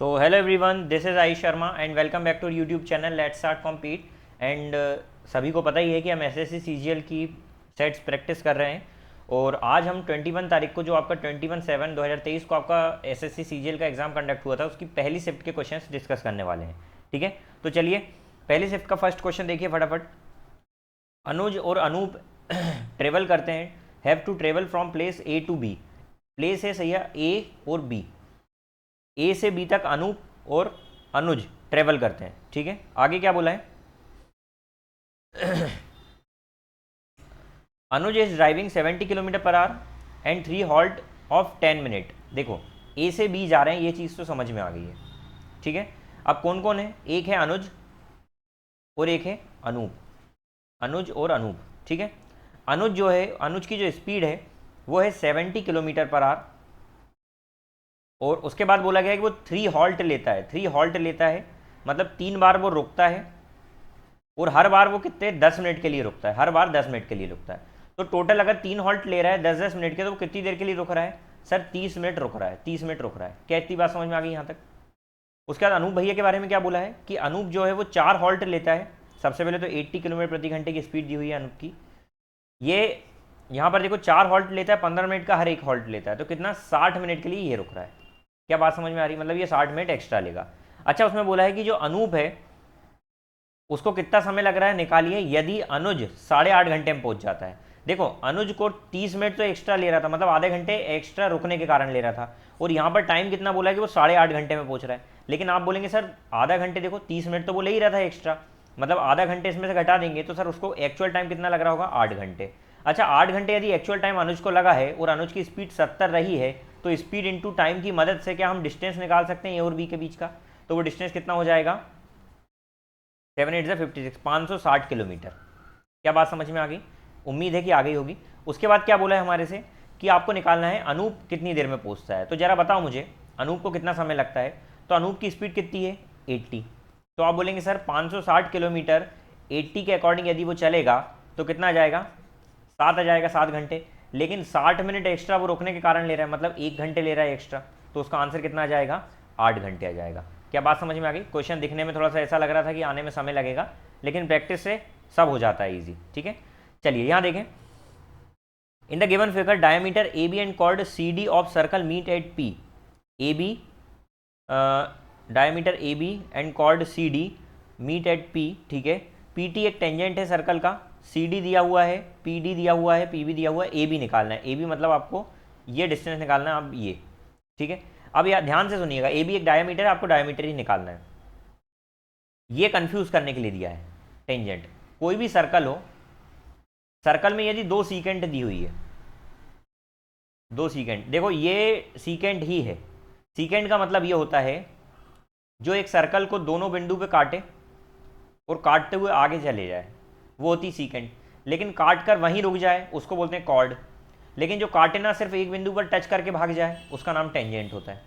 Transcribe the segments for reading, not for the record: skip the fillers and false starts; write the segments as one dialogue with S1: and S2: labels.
S1: तो hello everyone, this is I Sharma and welcome back to YouTube channel let's start compete. And सभी को पता ही है कि हम एसएससी सीजीएल की सेट्स प्रैक्टिस कर रहे हैं। और आज हम 21 तारीख को, जो आपका 21/7/2023 को आपका एसएससी सीजीएल का एग्ज़ाम कंडक्ट हुआ था, उसकी पहली शिफ्ट के क्वेश्चंस डिस्कस करने वाले हैं। ठीक है, तो चलिए पहली शिफ्ट का फर्स्ट क्वेश्चन देखिए फटाफट। अनुज और अनूप ट्रेवल करते हैं, have to travel from place A to B. Place है सही है ए और बी। ए से बी तक अनूप और अनुज ट्रेवल करते हैं। ठीक है, आगे क्या बोला है? Anuj is driving 70 kilometre per hour and 3 halt of 10 minute. देखो, ए से बी जा रहे हैं, ये चीज़ तो समझ में आ गई है। ठीक है, अब कौन कौन है? एक है अनुज और एक है अनूप। अनुज और अनूप। ठीक है, अनुज जो है, अनुज की जो स्पीड है वो है 70 किलोमीटर पर आवर। और उसके बाद बोला गया है कि वो 3 हॉल्ट लेता है। 3 हॉल्ट लेता है मतलब 3 बार वो रुकता है, और हर बार वो कितने 10 मिनट के लिए रुकता है। हर बार 10 मिनट के लिए रुकता है। तो टोटल अगर 3 हॉल्ट ले रहा है 10-10 मिनट के, तो वो कितनी देर के लिए रुक रहा है? सर 30 मिनट रुक रहा है। 30 मिनट रुक रहा है। क्या इतनी बात समझ में आ गई यहाँ तक? उसके बाद अनूप भैया के बारे में क्या बोला है कि अनूप जो है वो 4 हॉल्ट लेता है। सबसे पहले तो 80 किलोमीटर प्रति घंटे की स्पीड दी हुई है अनूप की। ये यहाँ पर देखो 4 हॉल्ट लेता है, 15 मिनट का हर एक हॉल्ट लेता है, तो कितना 60 मिनट के लिए ये रुक रहा है। क्या बात समझ में आ रही? मतलब ये 60 मिनट एक्स्ट्रा लेगा। अच्छा, उसमें बोला है कि जो अनूप है उसको कितना समय लग रहा है, निकालिए। यदि अनुज 8.5 घंटे में पहुंच जाता है। देखो, अनुज को 30 मिनट तो एक्स्ट्रा ले रहा था, मतलब आधे घंटे एक्स्ट्रा रुकने के कारण ले रहा था। और यहाँ पर टाइम कितना बोला है कि वो 8.5 घंटे में पहुंच रहा है। लेकिन आप बोलेंगे सर आधा घंटे, देखो 30 मिनट तो वो ले ही रहा था एक्स्ट्रा, मतलब आधा घंटे इसमें से घटा देंगे तो सर उसको एक्चुअल टाइम कितना लग रहा होगा? 8 घंटे। अच्छा, 8 घंटे यदि एक्चुअल टाइम अनुज को लगा है और अनुज की स्पीड 70 रही है, तो स्पीड इंटू टाइम की मदद से क्या हम डिस्टेंस निकाल सकते हैं ए और बी के बीच का? तो वो डिस्टेंस कितना हो जाएगा? 7 8 56, 560 किलोमीटर। क्या बात समझ में आ गई? उम्मीद है कि आ गई होगी। उसके बाद क्या बोला है हमारे से कि आपको निकालना है अनूप कितनी देर में पहुंचता है। तो जरा बताओ मुझे, अनूप को कितना समय लगता है? तो अनूप की स्पीड कितनी है? 80। तो आप बोलेंगे सर 560 किलोमीटर 80 के अकॉर्डिंग यदि वो चलेगा तो कितना आ जाएगा? 7 आ जाएगा, 7 घंटे। लेकिन 60 मिनट एक्स्ट्रा वो रुकने के कारण ले रहा है, मतलब 1 घंटे ले रहा है एक्स्ट्रा, तो उसका आंसर कितना आ जाएगा? 8 घंटे आ जाएगा। क्या बात समझ में आ गई? क्वेश्चन दिखने में थोड़ा सा ऐसा लग रहा था कि आने में समय लगेगा, लेकिन प्रैक्टिस से सब हो जाता है ईजी। ठीक है, चलिए यहाँ देखें। In the given figure diameter A B and chord C D of circle meet at P. A B, diameter A B and chord C D meet at P. ठीक है, पी टी एक tangent है circle का, C D दिया हुआ है, P D दिया हुआ है, पी बी दिया हुआ है, ए बी निकालना है। ए बी मतलब आपको ये डिस्टेंस निकालना है, आप ये। ठीक है, अब यार ध्यान से सुनिएगा, ए बी एक डायमीटर है, आपको डायमीटर ही निकालना है। ये कंफ्यूज करने के लिए दिया है टेंजेंट। कोई भी सर्कल हो, सर्कल में यदि 2 सीकेंट दी हुई है, 2 सीकेंट, देखो ये सीकेंट ही है। सीकेंट का मतलब ये होता है जो एक सर्कल को दोनों बिंदु पे काटे और काटते हुए आगे चले जाए, वो होती सीकेंट। लेकिन काट कर वहीं रुक जाए उसको बोलते हैं कॉर्ड। लेकिन जो काटे ना, सिर्फ एक बिंदु पर टच करके भाग जाए, उसका नाम टेंजेंट होता है।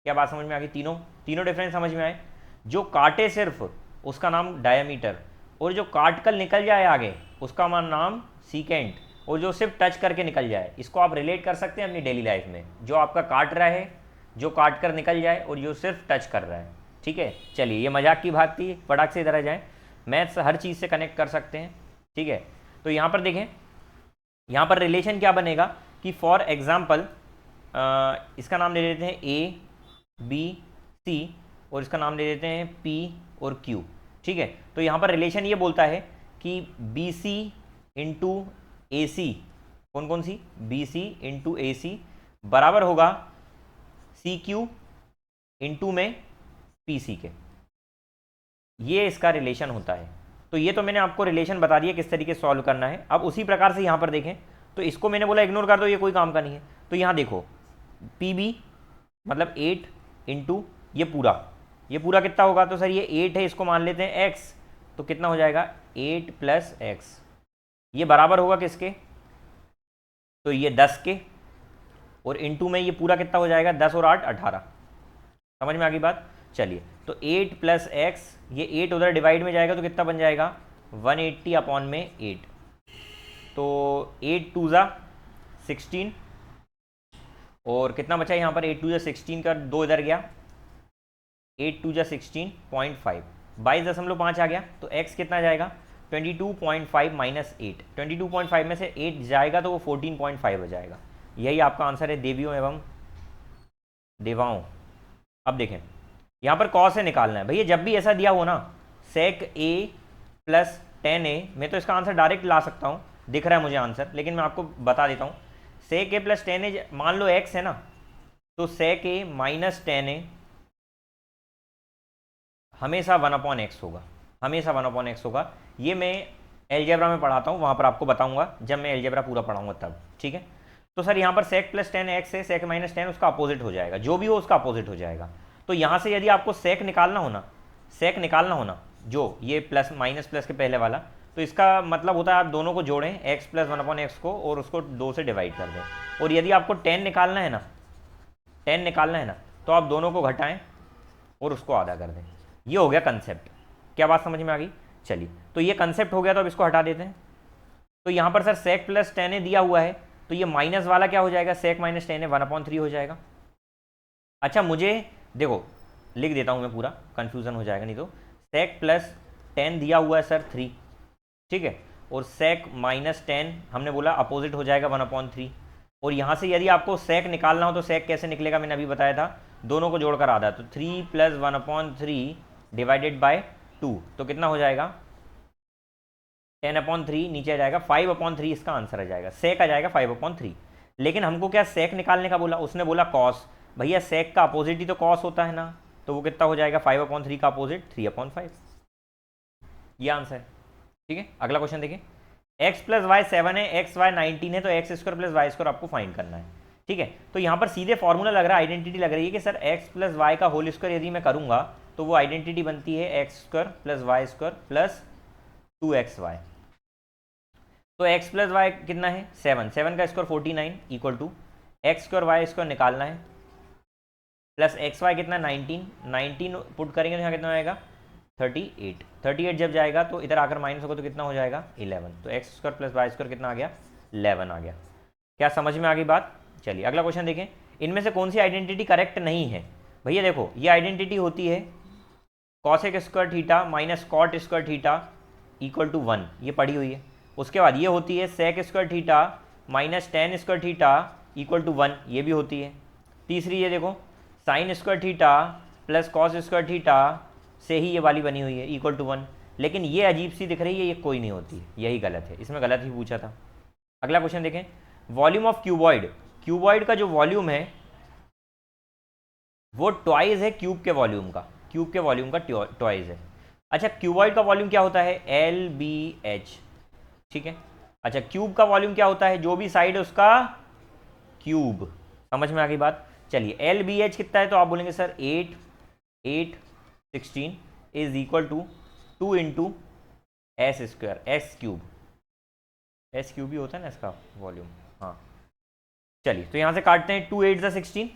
S1: क्या बात समझ में आ गई? तीनों तीनों डिफरेंस समझ में आए? जो काटे सिर्फ, उसका नाम डायमीटर, और जो काट कर निकल जाए आगे, उसका नाम सीकेंट, और जो सिर्फ टच करके निकल जाए, इसको आप रिलेट कर सकते हैं अपनी डेली लाइफ में। जो आपका काट रहा है, जो काट कर निकल जाए, और जो सिर्फ टच कर रहा है। ठीक है, चलिए ये मजाक की बात थी, फटाक से इधर आ जाए। मैथ्स हर चीज़ से कनेक्ट कर सकते हैं। ठीक है, तो यहाँ पर देखें, यहाँ पर रिलेशन क्या बनेगा कि फॉर एग्जाम्पल इसका नाम ले लेते हैं ए बी सी, और इसका नाम ले लेते हैं पी और क्यू। ठीक है, तो यहाँ पर रिलेशन ये बोलता है कि बी सी इंटू ए सी, कौन कौन सी? बी सी इंटू ए सी बराबर होगा सी क्यू इंटू में पी सी के। ये इसका रिलेशन होता है। तो ये तो मैंने आपको रिलेशन बता दिया किस तरीके से सॉल्व करना है। अब उसी प्रकार से यहाँ पर देखें, तो इसको मैंने बोला इग्नोर कर दो, ये कोई काम का नहीं है। तो यहाँ देखो, पी बी मतलब 8 इंटू ये पूरा कितना होगा? तो सर ये 8 है, इसको मान लेते हैं x, तो कितना हो जाएगा? 8 + x। ये बराबर होगा किसके? तो ये 10 के, और इंटू में ये पूरा कितना हो जाएगा? 10 और 8 18। समझ में आ गई बात? चलिए, तो 8 + x, ये 8 उधर डिवाइड में जाएगा तो कितना बन जाएगा? 180 अपॉन में 8। तो 8 2 ज़ा 16, और कितना बचा यहाँ पर? 8 2 ज़ा 16 का 2 इधर गया, 8 टू जा 16.5, 22.5 आ गया, तो x कितना जाएगा 22.5 माइनस 8, 22.5 में से 8 जाएगा तो वो 14.5 हो जाएगा। यही आपका आंसर है देवियों एवं देवाओं। अब देखें यहाँ पर कॉस से निकालना है भैया, जब भी ऐसा दिया हो ना सेक ए प्लस 10a, मैं तो इसका आंसर डायरेक्ट ला सकता हूँ, दिख रहा है मुझे आंसर, लेकिन मैं आपको बता देता हूँ। सेक ए प्लस 10a, मान लो x है ना, तो सेक ए माइनस 10a हमेशा 1/x होगा, हमेशा 1/x होगा। ये मैं एलजेब्रा में पढ़ाता हूँ, वहाँ पर आपको बताऊँगा जब मैं एलजेब्रा पूरा पढ़ाऊँगा तब, ठीक है। तो सर यहाँ पर सेक प्लस 10x है, सेक माइनस 10 उसका अपोजिट हो जाएगा, जो भी हो उसका अपोजिट हो जाएगा। तो यहाँ से यदि आपको सेक निकालना हो ना, सेक निकालना हो ना, जो ये प्लस माइनस प्लस के पहले वाला, तो इसका मतलब होता है आप दोनों को जोड़ें x प्लस 1/x को और उसको 2 से डिवाइड कर दें। और यदि आपको 10 निकालना है ना, 10 निकालना है ना, तो आप दोनों को घटाएं और उसको आधा कर दें। ये हो गया कंसेप्ट। क्या बात समझ में आ गई? चलिए, तो ये कंसेप्ट हो गया, तो अब इसको हटा देते हैं। तो यहाँ पर सर सेक प्लस 10 दिया हुआ है, तो ये माइनस वाला क्या हो जाएगा, सेक माइनस 10 1/3 हो जाएगा। अच्छा मुझे देखो लिख देता हूँ मैं, पूरा कन्फ्यूज़न हो जाएगा नहीं तो। सेक प्लस 10 दिया हुआ है सर 3, ठीक है, और सेक माइनस 10 हमने बोला अपोजिट हो जाएगा 1/3। और यहाँ से यदि आपको सेक निकालना हो तो सेक कैसे निकलेगा, मैंने अभी बताया था, दोनों को जोड़कर आधा, तो 3 प्लस 1/3 डिवाइडेड बाय 2, तो कितना हो जाएगा 10/3, नीचे आ जाएगा 5/3, इसका आंसर आ जाएगा, सेक आ जाएगा 5/3। लेकिन हमको क्या सेक निकालने का बोला, उसने बोला कॉस, भैया सेक का अपोजिट ही तो कॉस होता है ना, तो वो कितना हो जाएगा 5/3 का अपोजिट 3/5, ये आंसर है, ठीक है। अगला क्वेश्चन देखिए, x प्लस वाई 7 है, एक्स वाई 19 है, तो X square plus Y square आपको फाइंड करना है, ठीक है। तो यहाँ पर सीधे फॉर्मूला लग रहा है, आइडेंटिटी लग रही है कि सर x प्लस वाई का होल स्क्वायर यदि मैं करूँगा तो वो आइडेंटिटी बनती है X square plus Y square plus 2xy। तो x प्लस वाई कितना है 7, 7 का square 49 equal to X square Y square निकालना है, प्लस एक्स वाई कितना 19, 19 पुट करेंगे तो यहाँ कितना आएगा 38, 38 जब जाएगा तो इधर आकर माइनस होगा तो कितना हो जाएगा 11, तो X square plus Y square कितना आ गया 11 आ गया। क्या समझ में आ गई बात? चलिए अगला क्वेश्चन देखें, इनमें से कौन सी आइडेंटिटी करेक्ट नहीं है। भैया देखो ये आइडेंटिटी होती है cosec square theta minus cot square theta equal to 1, ये पढ़ी हुई है। उसके बाद ये होती है sec square theta minus tan square theta equal to 1, ये भी होती है। तीसरी ये देखो sine square theta plus cos square theta से ही ये वाली बनी हुई है इक्वल टू 1, लेकिन ये अजीब सी दिख रही है, ये कोई नहीं होती, यही गलत है, इसमें गलत ही पूछा था। अगला क्वेश्चन देखें, वॉल्यूम ऑफ क्यूबॉइड, क्यूबॉइड का जो वॉल्यूम है वो ट्वाइस है क्यूब के वॉल्यूम का, क्यूब के वॉल्यूम का ट्वाइस है। अच्छा क्यूबॉइड का वॉल्यूम क्या होता है LBH, ठीक है। अच्छा क्यूब का वॉल्यूम क्या होता है, जो भी साइड है उसका क्यूब, समझ में आ गई बात। चलिए LBH कितना है, तो आप बोलेंगे sir 8 8 16 is equal to 2 into S square, S cube भी होता है ना इसका वॉल्यूम, हाँ। चलिए तो यहाँ से काटते हैं, 2 8 16,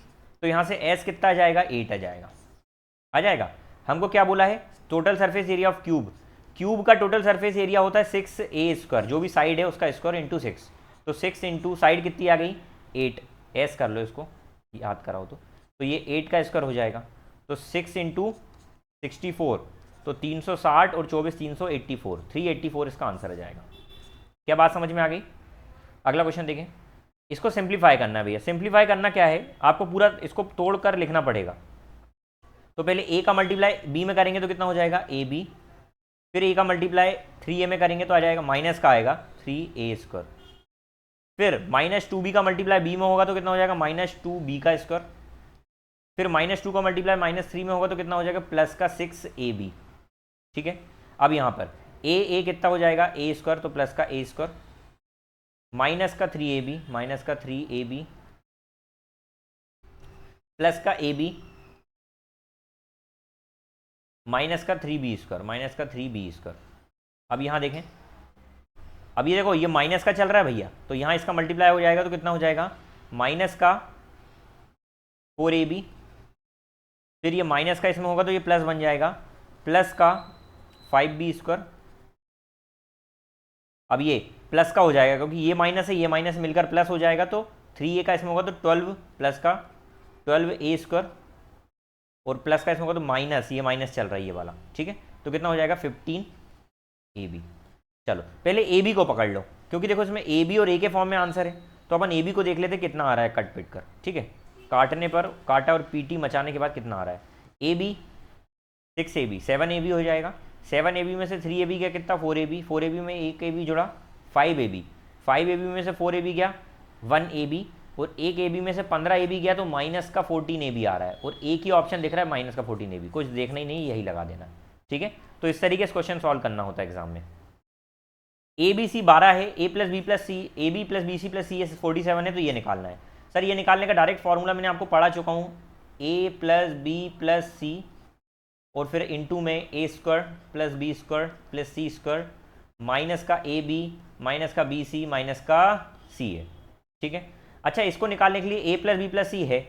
S1: तो यहाँ से एस कितना आ जाएगा 8 आ जाएगा। हमको क्या बोला है total surface area of cube, cube का टोटल सरफेस एरिया होता है 6a स्क्वायर, जो भी साइड है उसका स्क्वायर इंटू 6, तो 6 इंटू साइड कितनी आ गई 8, एस कर लो इसको याद कराओ तो ये 8 का स्क्वायर हो जाएगा, तो 6 इंटू 64, तो 360 और 24 384, 384 इसका आंसर आ जाएगा। क्या बात समझ में आ गई? अगला क्वेश्चन देखें, इसको सिंप्लीफाई करना है भैया। सिंप्लीफाई करना क्या है, आपको पूरा इसको तोड़कर लिखना पड़ेगा। तो पहले a का मल्टीप्लाई b में करेंगे तो कितना हो जाएगा ab, फिर a का मल्टीप्लाई 3a में करेंगे तो आ जाएगा माइनस का आएगा 3a स्क्वायर, फिर माइनस 2b का मल्टीप्लाई b में होगा तो कितना हो जाएगा माइनस 2b का स्क्वायर, फिर माइनस 2 का मल्टीप्लाई माइनस 3 में होगा तो कितना हो जाएगा प्लस का 6ab, ठीक है। अब यहाँ पर a कितना हो जाएगा a स्क्वायर, तो प्लस का a स्क्वायर माइनस का 3ab प्लस का ab माइनस का 3b स्क्वायर। अब यहाँ देखें, अब ये देखो ये माइनस का चल रहा है भैया, तो यहाँ इसका मल्टीप्लाई हो जाएगा तो कितना हो जाएगा माइनस का 4ab, फिर ये माइनस का इसमें होगा तो ये प्लस बन जाएगा प्लस का 5b स्क्वायर। अब ये प्लस का हो जाएगा क्योंकि ये माइनस है, ये माइनस मिलकर प्लस हो जाएगा, तो 3a का इसमें होगा तो 12 प्लस का 12a स्क्वायर, और प्लस का इसमें होगा तो माइनस, ये माइनस चल रहा है ये वाला, ठीक है। तो कितना हो जाएगा 15 AB। चलो पहले AB को पकड़ लो, क्योंकि देखो इसमें AB और A के फॉर्म में आंसर है, तो अपन AB को देख लेते कितना आ रहा है कट पिट कर, ठीक है। काटने पर काटा और PT मचाने के बाद कितना आ रहा है, AB 6AB 7AB हो जाएगा। 7AB में से 3AB गया कितना 4AB, 4AB में 1AB जुड़ा 5AB, 5AB में से 4AB गया 1AB, और 1AB में से 15AB गया तो माइनस का 14AB आ रहा है, और एक ही ऑप्शन दिख रहा है माइनस का 14AB, कुछ देखना ही नहीं, यही लगा देना, ठीक है। तो इस तरीके से क्वेश्चन सॉल्व करना होता है एग्जाम में। ABC 12 है, A plus B plus C, AB plus BC plus C 47 है, तो ये निकालना है। सर ये निकालने का डायरेक्ट फॉर्मूला मैंने आपको पढ़ा चुका हूँ, A plus B plus C और फिर इंटू में A square plus B square plus C square minus का AB माइनस का BC माइनस का C है, ठीक है। अच्छा इसको निकालने के लिए A प्लस बी प्लस सी है,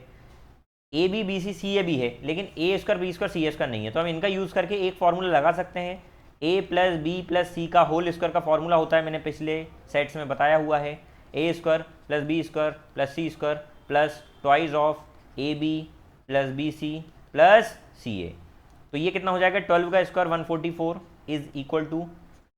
S1: AB BC CA भी है, लेकिन A square B square C square नहीं है, तो हम इनका यूज़ करके एक फॉर्मूला लगा सकते हैं। A प्लस बी प्लस सी का होल स्क्वायर का फॉर्मूला होता है, मैंने पिछले सेट्स में बताया हुआ है, A square plus B square plus C square plus twice of AB plus BC plus CA। तो ये कितना हो जाएगा 12 का square 144 is equal to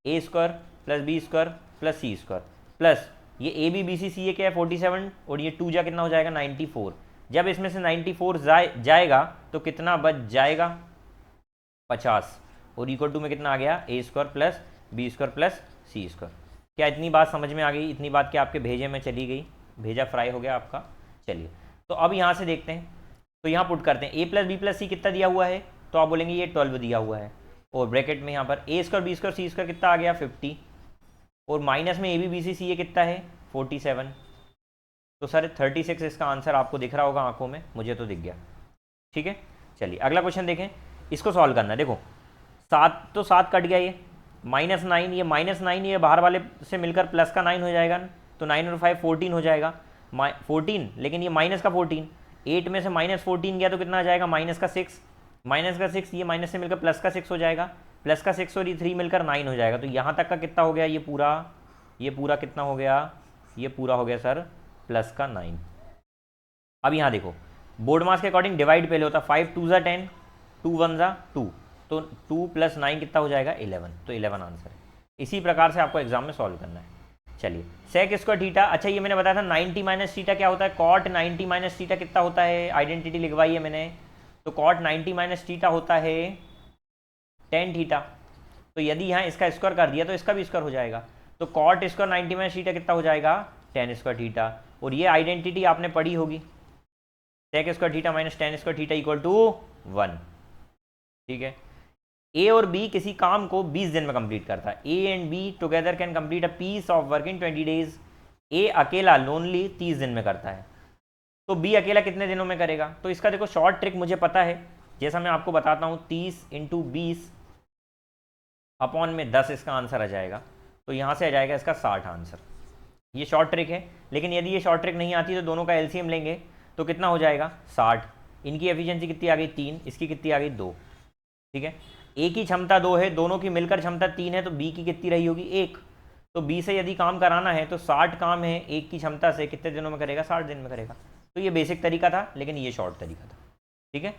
S1: A square plus B square plus C square plus ये AB BC CA क्या है 47, और ये 2 जा कितना हो जाएगा 94। जब इसमें से 94 जाएगा तो कितना बच जाएगा 50, और इक्वल टू में कितना आ गया A square plus B square plus C square. क्या इतनी बात समझ में आ गई? इतनी बात क्या आपके भेजे में चली गई, भेजा फ्राई हो गया आपका। चलिए तो अब यहाँ से देखते हैं, तो यहाँ पुट करते हैं A प्लस बी प्लस सी कितना दिया हुआ है, तो आप बोलेंगे ये 12 दिया हुआ है, और ब्रैकेट में यहाँ पर A square B square C square कितना आ गया 50, और माइनस में AB BC CA कितना है 47। तो सर 36 इसका आंसर आपको दिख रहा होगा आंखों में, मुझे तो दिख गया, ठीक है। चलिए अगला क्वेश्चन देखें, इसको सॉल्व करना है। देखो 7 तो 7 कट गया, ये -9, ये -9 ये बाहर वाले से मिलकर प्लस का 9 हो जाएगा, तो 9 और 5 14 हो जाएगा 14, लेकिन ये माइनस का 14, 8 में से -14 गया तो कितना आ जाएगा माइनस का 6, ये माइनस से मिलकर प्लस का 6 हो जाएगा, प्लस का 6 और ये 3 मिलकर 9 हो जाएगा। तो यहाँ तक का कितना हो गया, ये पूरा कितना हो गया, ये पूरा हो गया सर प्लस का 9। अब यहाँ देखो बोर्ड मास के अकॉर्डिंग डिवाइड पहले होता 5 2 ज़ा 10, 2 1 ज़ा 2, तो 2 प्लस 9 कितना हो जाएगा 11, तो 11 आंसर है। इसी प्रकार से आपको एग्जाम में सॉल्व करना है। चलिए सेक स्क्वायर थीटा, अच्छा ये मैंने बताया था 90 माइनस थीटा क्या होता है, कॉट 90 माइनस थीटा कितना होता है, आइडेंटिटी लिखवाई है मैंने, तो कॉट 90 माइनस थीटा होता है 10 थीटा। तो यदि यहाँ इसका स्क्वायर कर दिया तो इसका भी स्क्वायर हो जाएगा, तो कॉट स्क्वायर 90 माइनस थीटा कितना हो जाएगा 10 स्क्वायर थीटा, और ये आइडेंटिटी आपने पढ़ी होगी, sec square theta minus 10 square theta equal to 1, ठीक है। ए और बी किसी काम को 20 दिन में कंप्लीट करता है, A and B together can complete a piece of work in 20 days. A अकेला लोनली 30 दिन में करता है, तो बी अकेला कितने दिनों में करेगा। तो इसका देखो शॉर्ट ट्रिक मुझे पता है, जैसा मैं आपको बताता हूँ 30 × 20 अपॉन में 10 इसका आंसर आ जाएगा, तो यहाँ से आ जाएगा इसका 60 आंसर। ये शॉर्ट ट्रिक है, लेकिन यदि ये शॉर्ट ट्रिक नहीं आती तो दोनों का एलसीएम लेंगे तो कितना हो जाएगा 60। इनकी एफिशिएंसी कितनी आ गई 3, इसकी कितनी आ गई 2, ठीक है। ए की क्षमता 2 है, दोनों की मिलकर क्षमता 3 है, तो बी की कितनी रही होगी 1। तो बी से यदि काम कराना है तो 60 काम है एक की क्षमता से, कितने दिनों में करेगा 60 दिन में करेगा। तो ये बेसिक तरीका था, लेकिन ये शॉर्ट तरीका था, ठीक है।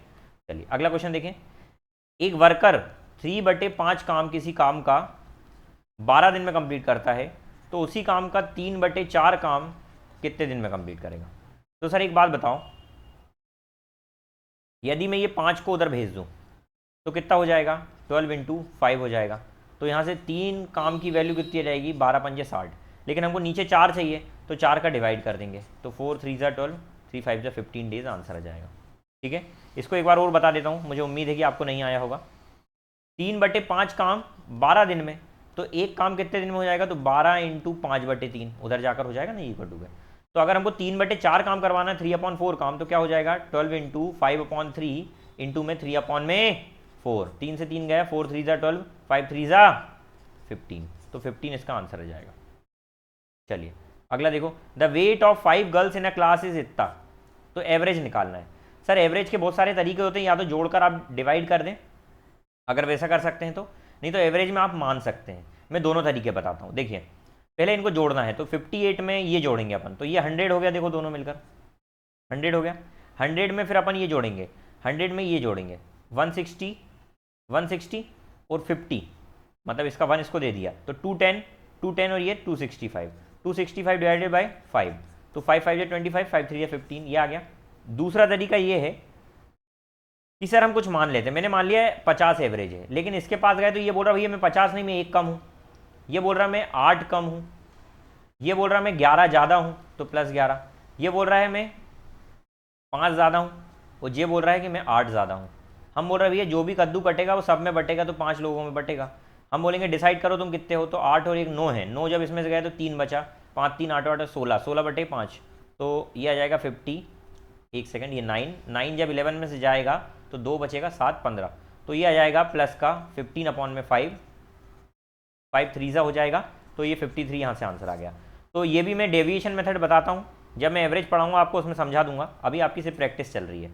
S1: चलिए अगला क्वेश्चन देखें, एक वर्कर 3/5 काम किसी काम का 12 दिन में कंप्लीट करता है, तो उसी काम का 3/4 काम कितने दिन में कंप्लीट करेगा। तो सर एक बात बताओ, यदि मैं ये 5 को उधर भेज दूँ तो कितना हो जाएगा 12 × 5 हो जाएगा, तो यहाँ से 3 काम की वैल्यू कितनी आ जाएगी 12 × 5 = 60, लेकिन हमको नीचे 4 चाहिए तो 4 का डिवाइड कर देंगे, तो 4 3 ज़ा 12, 3 5 ज़ा 15 डेज आंसर आ जाएगा, ठीक है। इसको एक बार और बता देता हूँ, मुझे उम्मीद है कि आपको नहीं आया होगा। 3/5 काम 12 दिन में, तो एक काम कितने दिन में हो जाएगा, तो 12 × 5/3 उधर जाकर हो जाएगा ना इक्वल टू है। तो अगर हमको 3/4 काम करवाना है 3/4 काम, तो क्या हो जाएगा 12 × 5/3 इंटू में 3/4, 3 से 3 गया 4 3 ज़ा 12, 5 3 ज़ा 15, तो 15 इसका आंसर आ जाएगा। चलिए अगला देखो, the weight of 5 girls in a class is इतना, तो एवरेज निकालना है। सर एवरेज के बहुत सारे तरीके होते हैं, या तो जोड़कर आप डिवाइड कर दें अगर वैसा कर सकते हैं तो, नहीं तो एवरेज में आप मान सकते हैं। मैं दोनों तरीके बताता हूँ, देखिए पहले इनको जोड़ना है, तो 58 में ये जोड़ेंगे अपन, तो ये 100 हो गया, देखो दोनों मिलकर 100 हो गया। 100 में फिर अपन ये जोड़ेंगे, 100 में ये जोड़ेंगे 160 160 और 50, मतलब इसका 1 इसको दे दिया तो 210 और ये 265 डिवाइडेड बाय 5, तो 5 5 25, 5 3 15, ये आ गया। दूसरा तरीका ये है कि सर हम कुछ मान लेते हैं, मैंने मान लिया है 50 एवरेज है, लेकिन इसके पास गए तो ये बोल रहा भैया मैं 50 नहीं, मैं 1 कम हूँ, ये बोल रहा मैं 8 कम हूँ, ये बोल रहा मैं 11 ज़्यादा हूँ तो +11, ये बोल रहा है मैं 5 ज़्यादा हूँ और ये बोल रहा है कि मैं 8 ज़्यादा हूँ। हम बोल रहे हैं भैया जो भी कद्दू कटेगा वो सब में बटेगा, तो 5 लोगों में बटेगा। हम बोलेंगे डिसाइड करो तुम कितने हो, तो 8 और 1 9 है, 9 जब इसमें से गए तो 3 बचा, 5 3 8 8 16, 16 बटे 5, तो ये आ जाएगा 50। एक सेकंड, ये 9 जब 11 में से जाएगा तो 2 बचेगा, 7 15, तो ये आ जाएगा प्लस का 15/5, 5 3 हो जाएगा, तो ये 53 यहाँ से आंसर आ गया। तो ये भी मैं डेविएशन मेथड बताता हूँ, जब मैं एवरेज पढ़ाऊंगा आपको उसमें समझा दूंगा, अभी आपकी सिर्फ प्रैक्टिस चल रही है।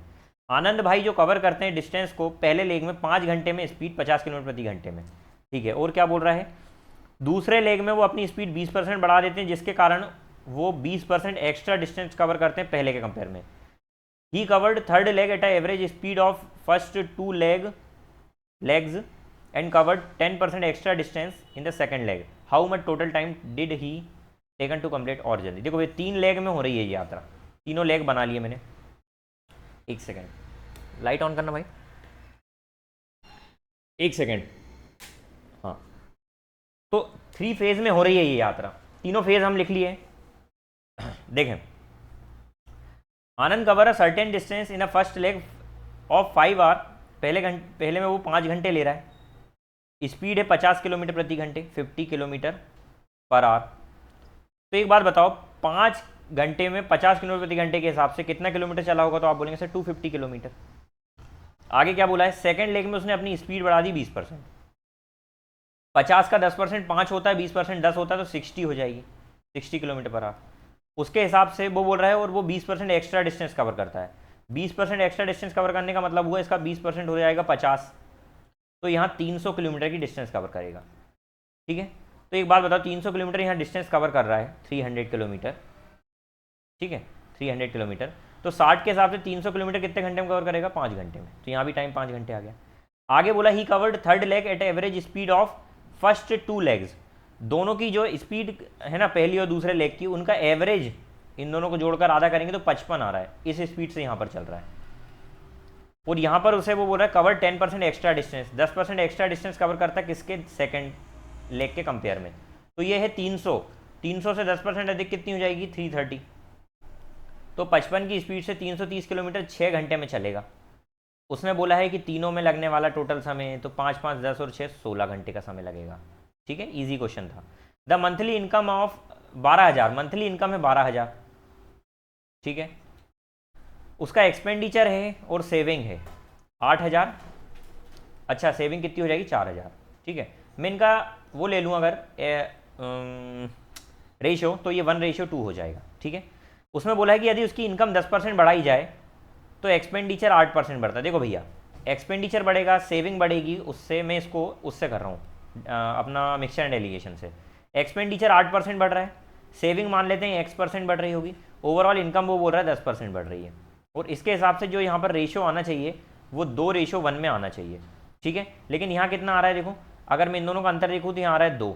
S1: आनंद भाई जो कवर करते हैं डिस्टेंस को पहले लेग में 5 घंटे में, स्पीड 50 किलोमीटर प्रति घंटे में, ठीक है। और क्या बोल रहा है, दूसरे लेग में वो अपनी स्पीड 20% बढ़ा देते हैं, जिसके कारण वो 20% एक्स्ट्रा डिस्टेंस कवर करते हैं पहले के कंपेयर में। He covered third leg at average speed of first 2 legs and covered 10% extra distance in the second leg. How much total time did he taken to complete और जल्दी। देखो ये 3 leg में हो रही है ये यात्रा, तीनों लेग बना लिए मैंने। एक सेकेंड, लाइट ऑन करना भाई, एक सेकेंड। हाँ, तो 3 फेज में हो रही है ये यात्रा, तीनों फेज हम लिख लिए। देखें, Anand cover a certain distance in a first leg of 5 hour, पहले में वो 5 घंटे ले रहा है, स्पीड है 50 किलोमीटर प्रति घंटे, 50 किलोमीटर पर आवर। तो एक बात बताओ, 5 घंटे में 50 किलोमीटर प्रति घंटे के हिसाब से कितना किलोमीटर चला होगा, तो आप बोलेंगे सर 250 किलोमीटर। आगे क्या बोला है, सेकंड लेग में उसने अपनी स्पीड बढ़ा दी 20%, 50 का 10% 5 होता है, 20% 10 होता है, तो 60 हो जाएगी, 60 किलोमीटर पर आवर। उसके हिसाब से वो बोल रहा है, और वो 20% एक्स्ट्रा डिस्टेंस कवर करता है। 20% एक्स्ट्रा डिस्टेंस कवर करने का मतलब हुआ इसका 20% हो जाएगा 50, तो यहाँ 300 किलोमीटर की डिस्टेंस कवर करेगा, ठीक है। तो एक बात बताओ, 300 किलोमीटर यहाँ डिस्टेंस कवर कर रहा है, 300 किलोमीटर, ठीक है, 300 किलोमीटर, तो 60 के हिसाब से 300 किलोमीटर कितने घंटे में कवर करेगा, 5 घंटे में, तो यहाँ भी टाइम 5 घंटे आ गया। आगे बोला he covered third leg at average speed of first 2 legs, दोनों की जो स्पीड है ना पहली और दूसरे लेग की, उनका एवरेज इन दोनों को जोड़कर आधा करेंगे तो 55 आ रहा है, इस स्पीड से यहाँ पर चल रहा है। और यहाँ पर उसे वो बोल रहा है cover 10% extra distance, 10% extra distance cover करता है किसके, सेकंड लेग के कंपेयर में। तो ये है 300 से 10% अधिक कितनी हो जाएगी, 330। तो 55 की स्पीड से 330 किलोमीटर 6 घंटे में चलेगा। उसने बोला है कि तीनों में लगने वाला टोटल समय, तो 5 5 10 और 6 16 घंटे का समय लगेगा, ठीक है, इजी क्वेश्चन था। The monthly income of 12,000, monthly income है 12,000, ठीक है। उसका एक्सपेंडिचर है और सेविंग है 8,000, अच्छा सेविंग कितनी हो जाएगी, 4,000, ठीक है। मैं इनका वो ले लूँ अगर रेशो, तो ये 1:2 हो जाएगा, ठीक है। उसमें बोला है कि यदि उसकी इनकम 10% बढ़ाई जाए तो एक्सपेंडिचर 8% बढ़ता है। देखो भैया, एक्सपेंडिचर बढ़ेगा, सेविंग बढ़ेगी, उससे मैं इसको उससे कर रहा हूँ अपना मिक्सचर एंड एलिगेशन से। एक्सपेंडिचर 8% बढ़ रहा है, सेविंग मान लेते हैं X% बढ़ रही होगी, ओवरऑल इनकम वो बोल रहा है 10% बढ़ रही है। और इसके हिसाब से जो यहाँ पर रेशो आना चाहिए वो 2:1 में आना चाहिए, ठीक है। लेकिन यहाँ कितना आ रहा है, देखो अगर मैं इन दोनों का अंतर देखूँ तो यहाँ आ रहा है 2,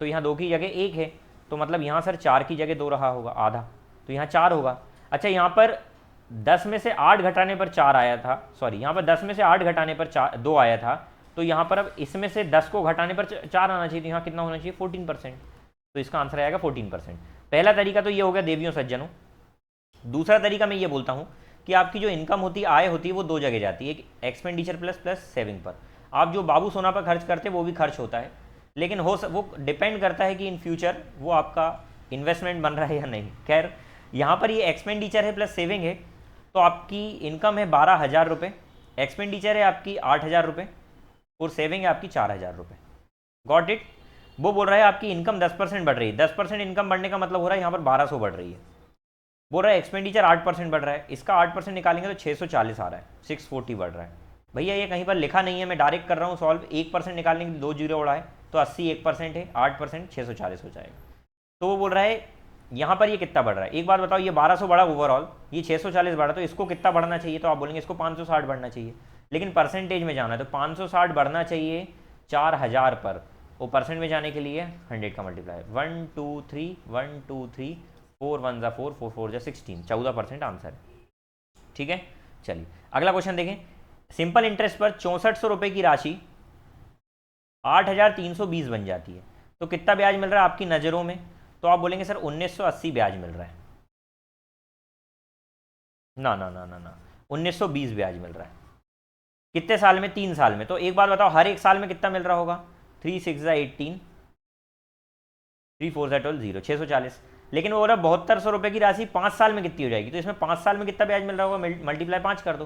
S1: तो यहाँ 2 की जगह 1 है, तो मतलब यहाँ सर 4 की जगह 2 रहा होगा, आधा, तो यहाँ 4 होगा। अच्छा, यहाँ पर 10 में से 8 घटाने पर 4 आया था, सॉरी यहाँ पर 10 में से 8 घटाने पर 2 आया था, तो यहाँ पर अब इसमें से 10 को घटाने पर 4 आना चाहिए, तो यहाँ कितना होना चाहिए, 14%, तो इसका आंसर आएगा 14%। पहला तरीका तो ये हो गया देवियों सज्जनों। दूसरा तरीका मैं ये बोलता हूँ कि आपकी जो इनकम होती है, आय होती है, वो 2 जगह जाती है, एक एक्सपेंडिचर प्लस सेविंग पर। आप जो बाबू सोना पर खर्च करते हैं वो भी खर्च होता है, लेकिन वो डिपेंड करता है कि इन फ्यूचर वो आपका इन्वेस्टमेंट बन रहा है या नहीं। खैर, यहाँ पर ये एक्सपेंडिचर है प्लस सेविंग है, तो आपकी इनकम है 12,000 रुपये, एक्सपेंडिचर है आपकी 8,000 रुपये और सेविंग है आपकी 4,000 रुपये। Got it. वो बोल रहा है आपकी इनकम 10% बढ़ रही है, 10% इनकम बढ़ने का मतलब हो रहा है यहाँ पर 1200 बढ़ रही है। बोल रहा है एक्सपेंडिचर 8% बढ़ रहा है, इसका 8% निकालेंगे तो 640 आ रहा है, 640 बढ़ रहा है। भैया ये कहीं पर लिखा नहीं है, मैं डायरेक्ट कर रहा हूँ सॉल्व। 1% निकालने के लिए 2 जीरो उड़ा है, तो 80 1% है, 8% 640 हो जाएगा। तो वो बोल रहा है यहाँ पर ये कितना बढ़ रहा है, एक बात बताओ, ये 1200 बढ़ा ओवरऑल, ये 640 बढ़ा, तो इसको कितना बढ़ना चाहिए, तो आप बोलेंगे इसको 560 बढ़ना चाहिए, लेकिन परसेंटेज में जाना है तो 560 बढ़ना चाहिए 4000 पर, वो परसेंट में जाने के लिए 100 का मल्टीप्लाई, 1 2 3 1 2 3 4 1 जा 4 4 4 जा 16, 14% आंसर है। ठीक है, चलिए अगला क्वेश्चन देखें। सिंपल इंटरेस्ट पर 6400 रुपये की राशि 8320 बन जाती है, तो कितना ब्याज मिल रहा है आपकी नज़रों में, तो आप बोलेंगे सर 1980 ब्याज मिल रहा है। ना ना ना ना ना 1920 ब्याज मिल रहा है। कितने साल में, 3 साल में। तो एक बात बताओ, हर एक साल में कितना मिल रहा होगा, 3 6 18, 3 4 12 0, 640। लेकिन वो 7200 रुपये की राशि 5 साल में कितनी हो जाएगी, तो इसमें 5 साल में कितना ब्याज मिल रहा होगा, मल्टीप्लाई 5 कर दो,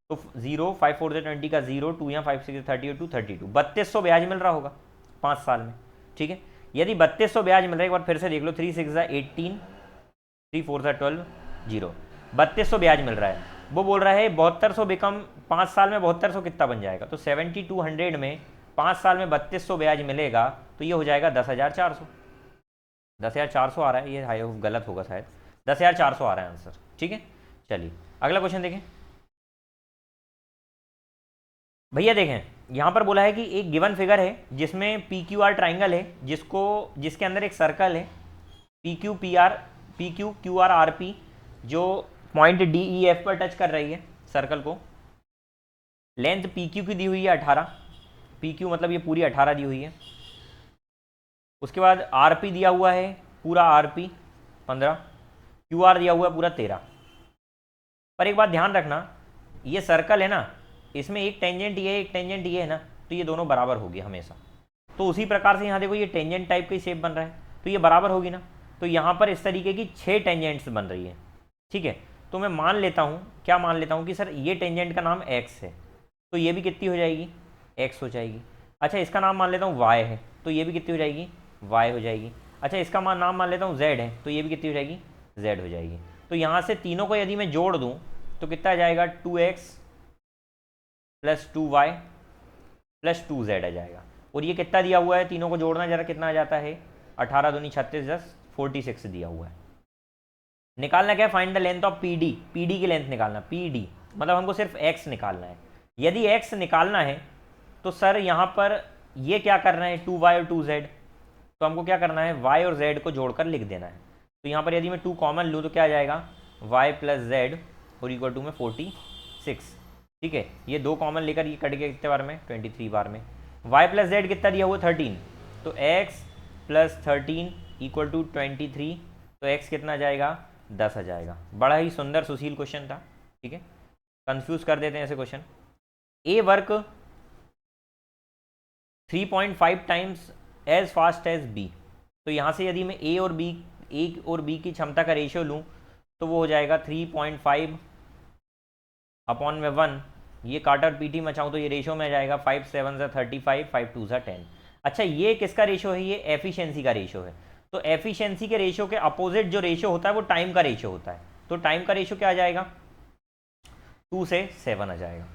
S1: तो 0 5 4 20 का 0, 2 यहाँ 5 6 32 32, 3200 ब्याज मिल रहा होगा 5 साल में। ठीक है, यदि 3200 ब्याज मिल रहा है, एक बार फिर से देख लो, 3 6 18, 3 4 12 0, 3200 ब्याज मिल रहा है। वो बोल रहा है 7200 बिकम 5 साल में 7200 कितना बन जाएगा, तो 7200 में 5 साल में 3200 ब्याज मिलेगा, तो ये हो जाएगा 10,400। 10,400 आ रहा है, ये हाई गलत होगा शायद, 10,400 आ रहा है आंसर। ठीक है, चलिए अगला क्वेश्चन देखें। भैया देखें, यहाँ पर बोला है कि एक गिवन फिगर है जिसमें पी क्यू आर ट्राइंगल है, जिसके अंदर एक सर्कल है P Q Q R R P, जो पॉइंट डी ई एफ पर टच कर रही है सर्कल को। लेंथ पी क्यू की दी हुई है 18, पी क्यू मतलब ये पूरी 18 दी हुई है। उसके बाद आर पी दिया हुआ है पूरा आर पी 15, क्यू आर दिया हुआ है पूरा 13। पर एक बात ध्यान रखना, ये सर्कल है ना, इसमें एक टेंजेंट ये एक टेंजेंट ये है ना, तो ये दोनों बराबर होगी हमेशा। तो उसी प्रकार से यहाँ देखो, ये टेंजेंट टाइप का शेप बन रहा है, तो ये बराबर होगी ना, तो यहाँ पर इस तरीके की 6 टेंजेंट्स बन रही है। ठीक है, तो मैं मान लेता हूँ, क्या मान लेता हूँ कि सर ये टेंजेंट का नाम x है, तो ये भी कितनी हो जाएगी, x हो जाएगी। अच्छा, इसका नाम मान लेता हूँ y है, तो ये भी कितनी हो जाएगी, y हो जाएगी। अच्छा, इसका नाम मान लेता हूँ z है, तो ये भी कितनी हो जाएगी, z हो जाएगी। तो यहाँ से तीनों को यदि मैं जोड़ दूँ तो कितना आ जाएगा, 2x plus 2y plus 2z आ जाएगा। और ये कितना दिया हुआ है, तीनों को जोड़ना जरा कितना आ जाता है, 18 दूनी 36 10 46 दिया हुआ है। निकालना क्या है, find the length of P D, P D की लेंथ निकालना, पी डी मतलब हमको सिर्फ x निकालना है। यदि x निकालना है तो सर यहाँ पर ये क्या करना है, 2y और 2z, तो हमको क्या करना है, y और z को जोड़कर लिख देना है। तो यहाँ पर यदि मैं 2 कॉमन लूँ तो क्या आ जाएगा, y प्लस z और इक्वल टू में 46। ठीक है, ये 2 कॉमन लेकर ये कट गया कितने बार में, 23 बार में। y प्लस z कितना दिया हुआ, 13, तो x प्लस 13 इक्वल टू 23, तो x कितना आ जाएगा, 10 आ जाएगा। बड़ा ही सुंदर सुशील क्वेश्चन था। ठीक है, कंफ्यूज कर देते हैं ऐसे question. A work 3.5 times as fast as B, तो यहाँ से यदि मैं ए और बी की क्षमता का रेशियो लूँ तो वो हो जाएगा 3.5 अपॉन में 1, ये काटर पीटी मचाऊँ तो ये रेशियो में आ जाएगा 5 7 ज़ा 35 5 2 ज़ा 10। अच्छा, ये किसका रेशियो है, ये एफिशिएंसी का रेशियो है। तो एफिशिएंसी के रेशियो के अपोजिट जो रेशियो होता है वो टाइम का रेशियो होता है, तो टाइम का रेशियो क्या आ जाएगा, 2 से 7 आ जाएगा।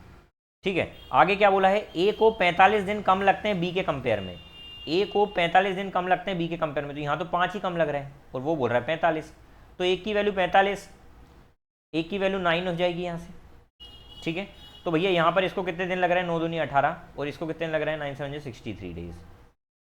S1: ठीक है, आगे क्या बोला है, ए को 45 दिन कम लगते हैं बी के कंपेयर में, ए को 45 दिन कम लगते हैं बी के कंपेयर में, तो यहाँ तो 5 ही कम लग रहे हैं और वो बोल रहा है 45, तो एक की वैल्यू 45, एक की वैल्यू 9 हो जाएगी यहाँ से। ठीक है, तो भैया यहाँ पर इसको कितने दिन लग रहे हैं, 9 दूनी 18, और इसको कितने दिन लग रहे हैं, 9 7 63 डेज।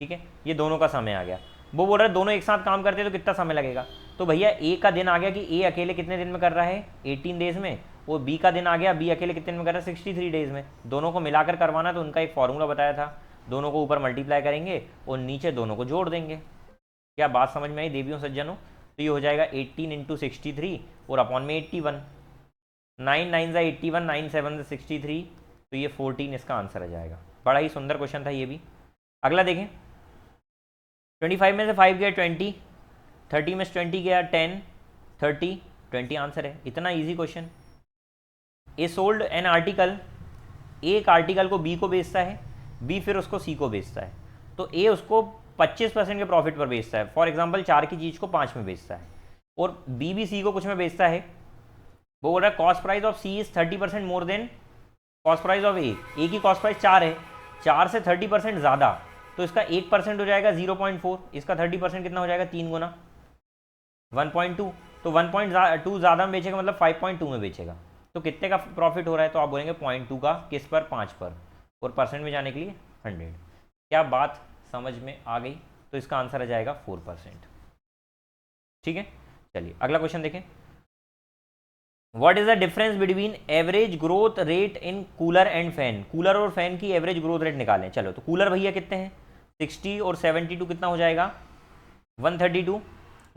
S1: ठीक है, ये दोनों का समय आ गया। वो बोल रहा है दोनों एक साथ काम करते हैं तो कितना समय लगेगा, तो भैया ए का दिन आ गया कि ए अकेले कितने दिन में कर रहा है, 18 डेज में, और बी का दिन आ गया, बी अकेले कितने दिन में कर रहा है, 63 डेज में। दोनों को मिलाकर करवाना, तो उनका एक फॉर्मूला बताया था, दोनों को ऊपर मल्टीप्लाई करेंगे और नीचे दोनों को जोड़ देंगे। क्या बात समझ में आई देवियों सज्जनों, तो ये हो जाएगा 18 इंटू 63 और अपॉन में 81, 9 9 ज़ा 81, 9 7 ज़ा 63, तो ये 14 इसका आंसर आ जाएगा। बड़ा ही सुंदर क्वेश्चन था ये भी। अगला देखें, 25 में से 5 गया 20, 30 में से 20 गया 10, 30, 20 आंसर है। इतना easy question. A sold an article, एक आर्टिकल को बी को बेचता है, बी फिर उसको सी को बेचता है, तो ए उसको 25% के प्रॉफिट पर बेचता है। फॉर एग्जांपल 4 की चीज़ को 5 में बेचता है, और बी भी सी को कुछ में बेचता है। वो बोल रहा है cost price of C is 30% more than cost price of A की कॉस्ट प्राइस 4 है, 4 से 30% ज़्यादा, तो इसका 1% हो जाएगा 0.4, इसका 30% कितना हो जाएगा, 3 गुना। 1.2, तो 1.2 ज़्यादा में बेचेगा मतलब 5.2 में बेचेगा, तो कितने का प्रॉफिट हो रहा है, तो आप बोलेंगे 0.2 का, किस पर, 5 पर, और परसेंट में जाने के लिए 100। क्या बात समझ में आ गई? तो इसका आंसर आ जाएगा 4%। ठीक है, चलिए अगला क्वेश्चन देखें। What is the difference between average growth rate in cooler and fan? Cooler और फैन की एवरेज ग्रोथ रेट निकालें। चलो, तो कूलर भैया कितने हैं, 60 और 72 कितना हो जाएगा, 132,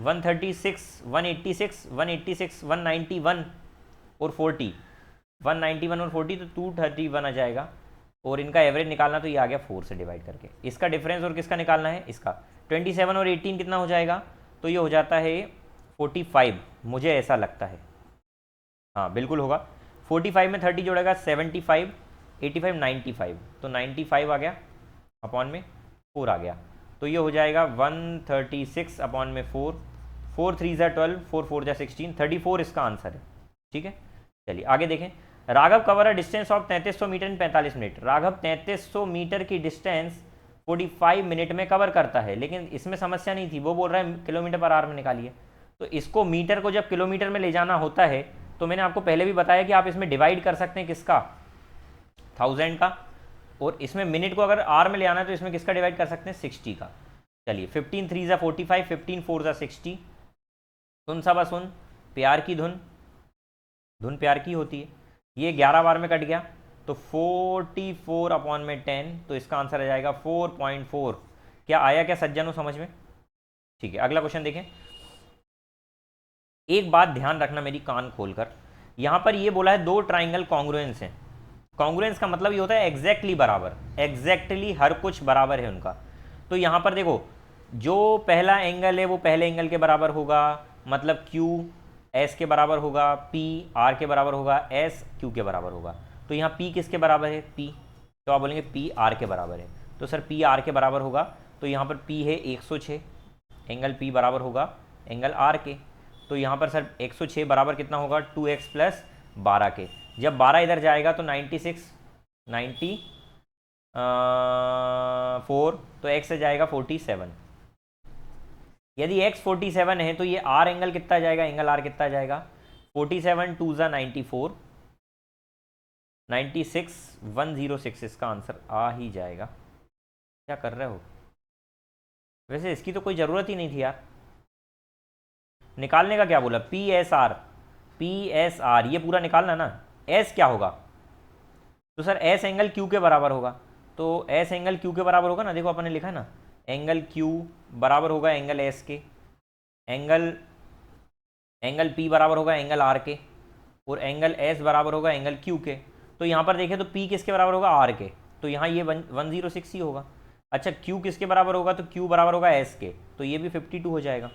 S1: 136, 186, 186, 191 और 40, 191 और 40, तो 231 आ जाएगा। और इनका एवरेज निकालना, तो ये आ गया 4 से डिवाइड करके। इसका डिफरेंस और किसका निकालना है, इसका। 27 और 18 कितना हो जाएगा, तो ये हो जाता है 45, मुझे ऐसा लगता है। हाँ बिल्कुल होगा, 45 में 30 जोड़ेगा 75, 85, 95, तो 95 आ गया, अपॉन में 4 आ गया, तो ये हो जाएगा 136 अपॉन में 4, 4 3 ज़ा 12, 4 4 ज़ा 16, 34 इसका आंसर है। ठीक है, चलिए आगे देखें। Raghav cover a distance of 3300 metre in 45 minute. Raghav 3300 metre की डिस्टेंस 45 मिनट में कवर करता है, लेकिन इसमें समस्या नहीं थी, वो बोल रहा है किलोमीटर पर आवर में निकालिए। तो इसको मीटर को जब किलोमीटर में ले जाना होता है, तो मैंने आपको पहले भी बताया कि आप इसमें डिवाइड कर सकते हैं, किसका, 1000 का, और इसमें मिनट को अगर आर में ले आना है तो इसमें किसका डिवाइड कर सकते हैं, 60 का। चलिए 15 3 ज़ा 45, 15 4 ज़ा 60। सुन सब सुन, प्यार की धुन, धुन प्यार की होती है। ये 11 बार में कट गया, तो 44 अपॉन में 10, तो इसका आंसर आ जाएगा 4.4। क्या आया क्या सज्जनों समझ में? ठीक है, अगला क्वेश्चन देखें। एक बात ध्यान रखना मेरी कान खोलकर, यहां पर ये बोला है दो ट्राइंगल कॉन्ग्रुएंस हैं। कॉन्ग्रुएंस का मतलब ये होता है एग्जैक्टली बराबर, एग्जैक्टली हर कुछ बराबर है उनका। तो यहां पर देखो, जो पहला एंगल है वो पहले एंगल के बराबर होगा, मतलब Q S के बराबर होगा, P R के बराबर होगा, S Q के बराबर होगा। तो यहाँ P किसके बराबर है, P, तो आप बोलेंगे P R के बराबर है, तो सर P R के बराबर होगा, तो यहाँ पर P है 106, एंगल P बराबर होगा एंगल R के। तो यहाँ पर सर 106 बराबर कितना होगा, 2x प्लस 12 के। जब 12 इधर जाएगा तो 96, 94, तो x से जाएगा 47। यदि x 47 है तो ये r एंगल कितना जाएगा, एंगल r कितना जाएगा, 47 2 ज़ा 94, 96 106 इसका आंसर आ ही जाएगा। क्या कर रहे हो? वैसे इसकी तो कोई ज़रूरत ही नहीं थी यार, निकालने का क्या बोला, पी एस आर, ये पूरा निकालना ना। एस क्या होगा, तो सर एस एंगल क्यू के बराबर होगा, तो एस एंगल क्यू के बराबर होगा ना, देखो अपन ने लिखा है ना, एंगल क्यू बराबर होगा एंगल एस के, एंगल पी बराबर होगा एंगल आर के, और एंगल एस बराबर होगा एंगल क्यू के। तो यहाँ पर देखें तो पी किसके बराबर होगा, आर के, तो यहाँ ये 106 ही होगा। अच्छा क्यू किसके बराबर होगा, तो क्यू बराबर होगा एस के, तो ये भी 52 हो जाएगा।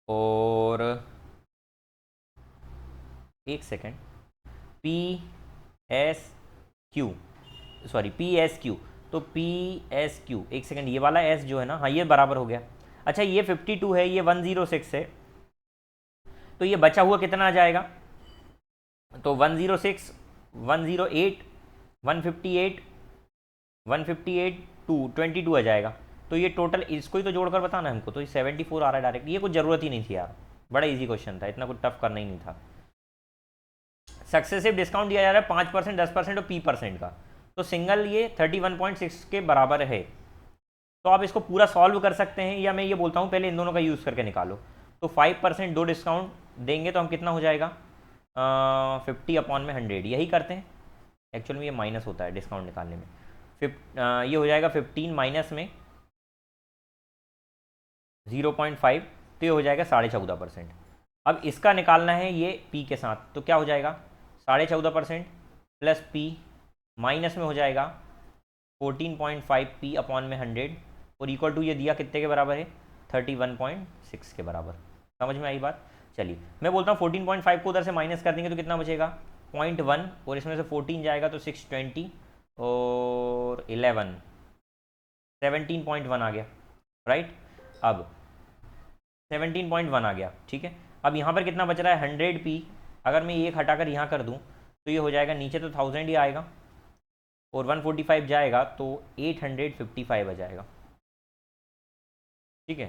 S1: और एक second, P S Q, sorry P S Q, तो पी एस क्यू, एक सेकेंड, ये वाला एस जो है ना, हाँ ये बराबर हो गया। अच्छा ये 52 है, ये 106 है, तो ये बचा हुआ कितना आ जाएगा, तो 106, 108, 158, 158 22 आ जाएगा। तो ये टोटल इसको ही तो जोड़कर बताना हमको, तो ये 74 आ रहा है डायरेक्ट। ये कुछ ज़रूरत ही नहीं थी यार, बड़ा इजी क्वेश्चन था, इतना कुछ टफ करना ही नहीं था। सक्सेसिव डिस्काउंट दिया जा रहा है 5%, 10% और P% का, तो सिंगल ये 31.6 के बराबर है। तो आप इसको पूरा सॉल्व कर सकते हैं, या मैं ये बोलता हूँ पहले इन दोनों का यूज़ करके निकालो। तो 5% दो डिस्काउंट देंगे तो हम कितना हो जाएगा, 50 अपॉन में 100, यही करते हैं। एक्चुअल में ये माइनस होता है डिस्काउंट निकालने में, ये हो जाएगा 15 माइनस में 0.5, तो ये हो जाएगा 14.5%। अब इसका निकालना है ये P के साथ, तो क्या हो जाएगा 14.5% प्लस P माइनस में हो जाएगा 14.5 P अपॉन में 100, और इक्वल टू ये दिया कितने के बराबर है, 31.6 के बराबर। समझ में आई बात? चलिए मैं बोलता हूँ 14.5 को उधर से माइनस कर देंगे तो कितना बचेगा, 0.1, और इसमें से 14 जाएगा तो 620, और 11, 17.1 आ गया, राइट। अब 17.1 आ गया, ठीक है। अब यहाँ पर कितना बच रहा है, 100p, अगर मैं एक हटाकर यहाँ कर दूँ तो ये हो जाएगा, नीचे तो 1000 ही आएगा, और 145 जाएगा तो 855 आ जाएगा, ठीक है।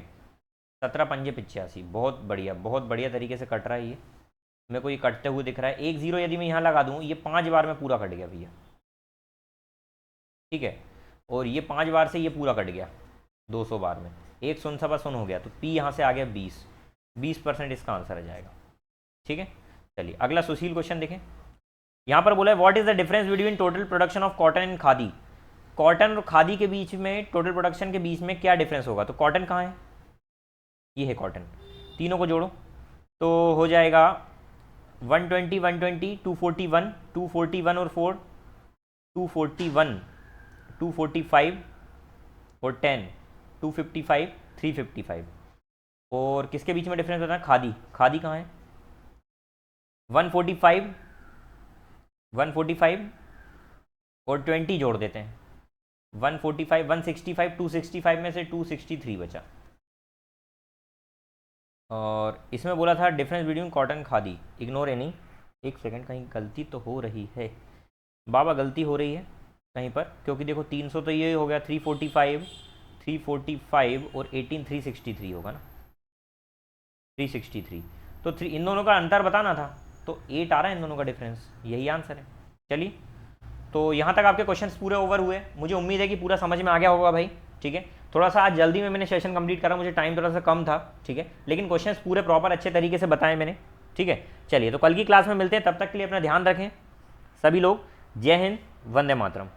S1: 17 पंजे 85, बहुत बढ़िया तरीके से कट रहा है ये। मेरे को ये कटते हुए दिख रहा है। 1 0 यदि मैं यहाँ लगा दूँ, ये 5 बार में पूरा कट गया भैया, ठीक है। और ये 5 बार से ये पूरा कट गया 200 बार में, 1 शून्य सवा शून्य हो गया, तो पी यहाँ से आ गया 20% इसका आंसर आ जाएगा, ठीक है। चलिए अगला सुशील क्वेश्चन देखें। यहाँ पर बोला है what is the difference between total production of cotton and khadi. Cotton और खादी के बीच में, टोटल प्रोडक्शन के बीच में क्या डिफरेंस होगा। तो कॉटन कहाँ है, ये है कॉटन, तीनों को जोड़ो तो हो जाएगा 120 120 241 241 और 4 241 245 और 10 255 355। और किसके बीच में डिफरेंस होता है, खादी, खादी कहाँ है 145 145 और 20 जोड़ देते हैं 145 165 265 में से 263 बचा। और इसमें बोला था difference between cotton khadi, ignore any. एक सेकंड, कहीं गलती तो हो रही है बाबा, गलती हो रही है कहीं पर, क्योंकि देखो 300 तो ये हो गया 345 और 18 363 होगा ना, 363। तो इन दोनों का अंतर बताना था, तो 8 आ रहा है इन दोनों का डिफरेंस, यही आंसर है। चलिए तो यहाँ तक आपके क्वेश्चंस पूरे ओवर हुए, मुझे उम्मीद है कि पूरा समझ में आ गया होगा भाई, ठीक है। थोड़ा सा आज जल्दी में मैंने सेशन कंप्लीट करा, मुझे टाइम थोड़ा सा कम था, ठीक है, लेकिन क्वेश्चंस पूरे प्रॉपर अच्छे तरीके से बताए मैंने, ठीक है। चलिए तो कल की क्लास में मिलते हैं, तब तक के लिए अपना ध्यान रखें सभी लोग। जय हिंद, वंदे मातरम।